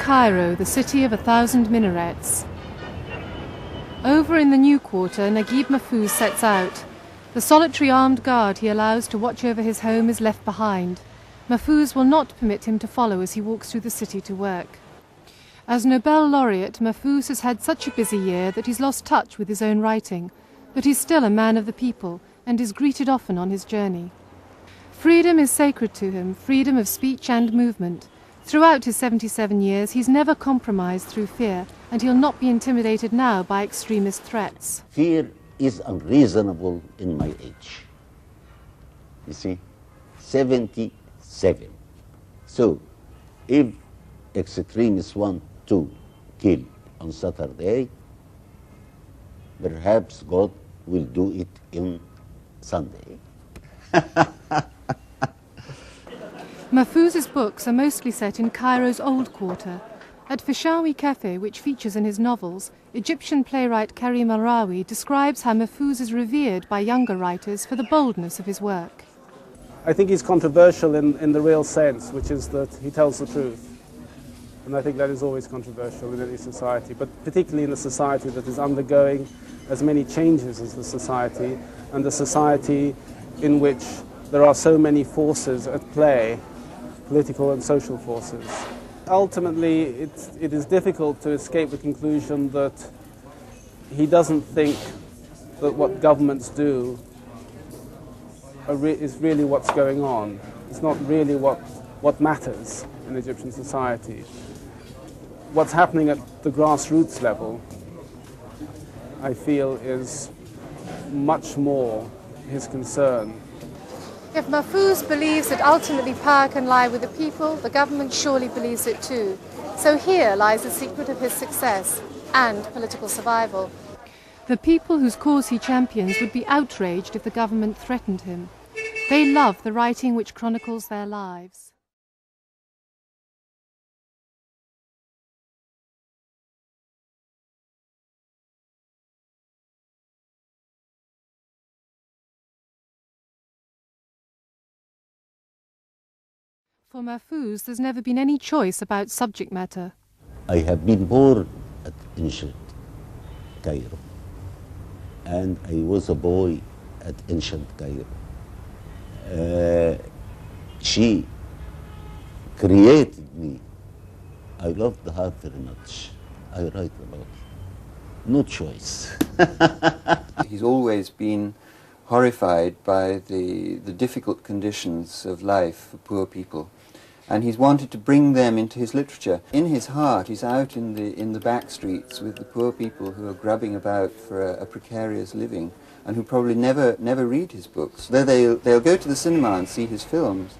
Cairo, the city of 1,000 minarets. Over in the new quarter, Nagīb Maḥfūẓ sets out. The solitary armed guard he allows to watch over his home is left behind. Mahfuz will not permit him to follow as he walks through the city to work. As Nobel laureate, Mahfuz has had such a busy year that he's lost touch with his own writing, but he's still a man of the people and is greeted often on his journey. Freedom is sacred to him, freedom of speech and movement. Throughout his 77 years, he's never compromised through fear, and he'll not be intimidated now by extremist threats. Fear is unreasonable in my age. You see, 77. So, if extremists want to kill on Saturday, perhaps God will do it on Sunday. Mahfuz's books are mostly set in Cairo's old quarter. At Fishawi Cafe, which features in his novels, Egyptian playwright Karim al-Rawi describes how Mahfuz is revered by younger writers for the boldness of his work. I think he's controversial in the real sense, which is that he tells the truth. And I think that is always controversial in any society, but particularly in a society that is undergoing as many changes as the society, and a society in which there are so many forces at play, political and social forces. Ultimately, it is difficult to escape the conclusion that he doesn't think that what governments do is really what's going on. It's not really what matters in Egyptian society. What's happening at the grassroots level, I feel, is much more his concern. If Mahfuz believes that ultimately power can lie with the people, the government surely believes it too. So here lies the secret of his success and political survival. The people whose cause he champions would be outraged if the government threatened him. They love the writing which chronicles their lives. For Mahfuz, there's never been any choice about subject matter. I have been born at ancient Cairo, and I was a boy at ancient Cairo. She created me. I love the heart very much. I write about it. No choice. He's always been horrified by the difficult conditions of life for poor people. And he's wanted to bring them into his literature. In his heart, he's out in the back streets with the poor people who are grubbing about for a precarious living and who probably never read his books. Though they'll go to the cinema and see his films.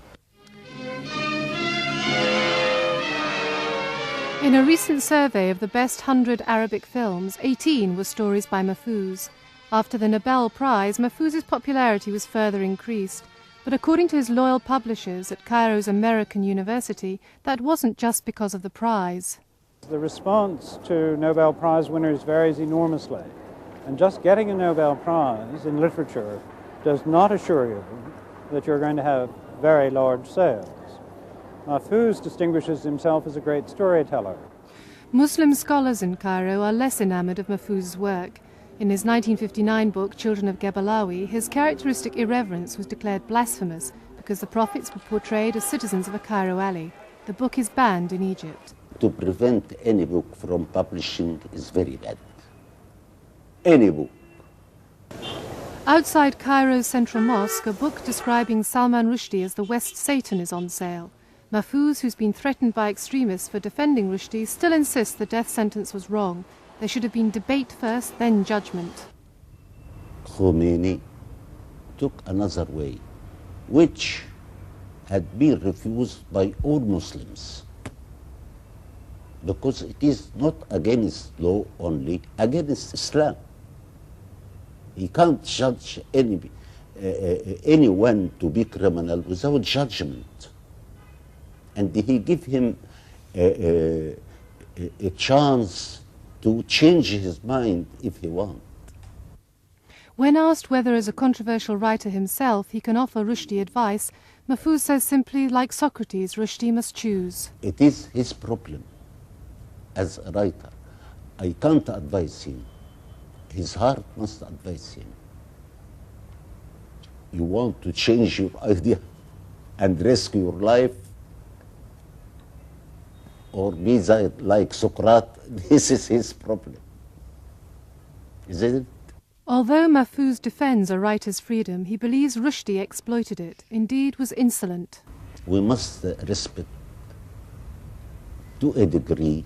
In a recent survey of the best 100 Arabic films, 18 were stories by Mahfuz. After the Nobel Prize, Mahfuz's popularity was further increased. But according to his loyal publishers at Cairo's American University, that wasn't just because of the prize. The response to Nobel Prize winners varies enormously. And just getting a Nobel Prize in literature does not assure you that you're going to have very large sales. Mahfuz distinguishes himself as a great storyteller. Muslim scholars in Cairo are less enamored of Mahfuz's work. In his 1959 book, Children of Gebelawi, his characteristic irreverence was declared blasphemous because the prophets were portrayed as citizens of a Cairo alley. The book is banned in Egypt. To prevent any book from publishing is very bad. Any book. Outside Cairo's central mosque, a book describing Salman Rushdie as the West Satan is on sale. Mahfuz, who's been threatened by extremists for defending Rushdie, still insists the death sentence was wrong. There should have been debate first, then judgment. Khomeini took another way, which had been refused by all Muslims, because it is not against law only, against Islam. He can't judge anyone to be criminal without judgment. And he gave him a chance to change his mind if he wants. When asked whether as a controversial writer himself he can offer Rushdie advice, Mahfuz says simply, like Socrates, Rushdie must choose. It is his problem. as a writer. I can't advise him. His heart must advise him. You want to change your idea and rescue your life, or be like Socrates, this is his problem. Isn't it? Although Mahfūz defends a writer's freedom, he believes Rushdie exploited it, indeed was insolent. We must respect, to a degree,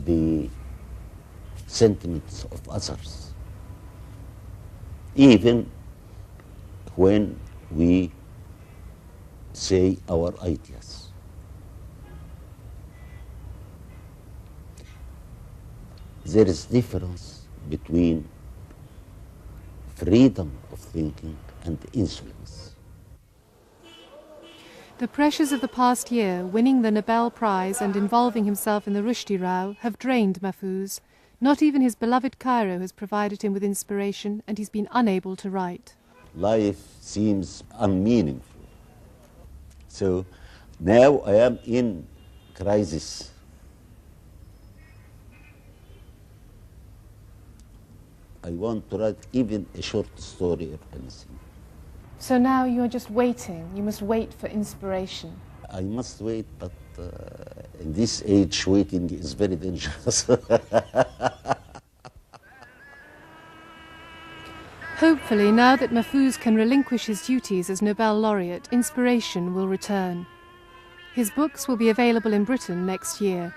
the sentiments of others, even when we say our ideas. There is difference between freedom of thinking and insolence. The pressures of the past year, winning the Nobel Prize and involving himself in the Rushdie row, have drained Mahfūz. Not even his beloved Cairo has provided him with inspiration, and he's been unable to write. Life seems unmeaningful. So now I am in crisis. I want to write even a short story or anything. So now you're just waiting. You must wait for inspiration. I must wait, but in this age, waiting is very dangerous. Hopefully, now that Mahfūz can relinquish his duties as Nobel laureate, inspiration will return. His books will be available in Britain next year.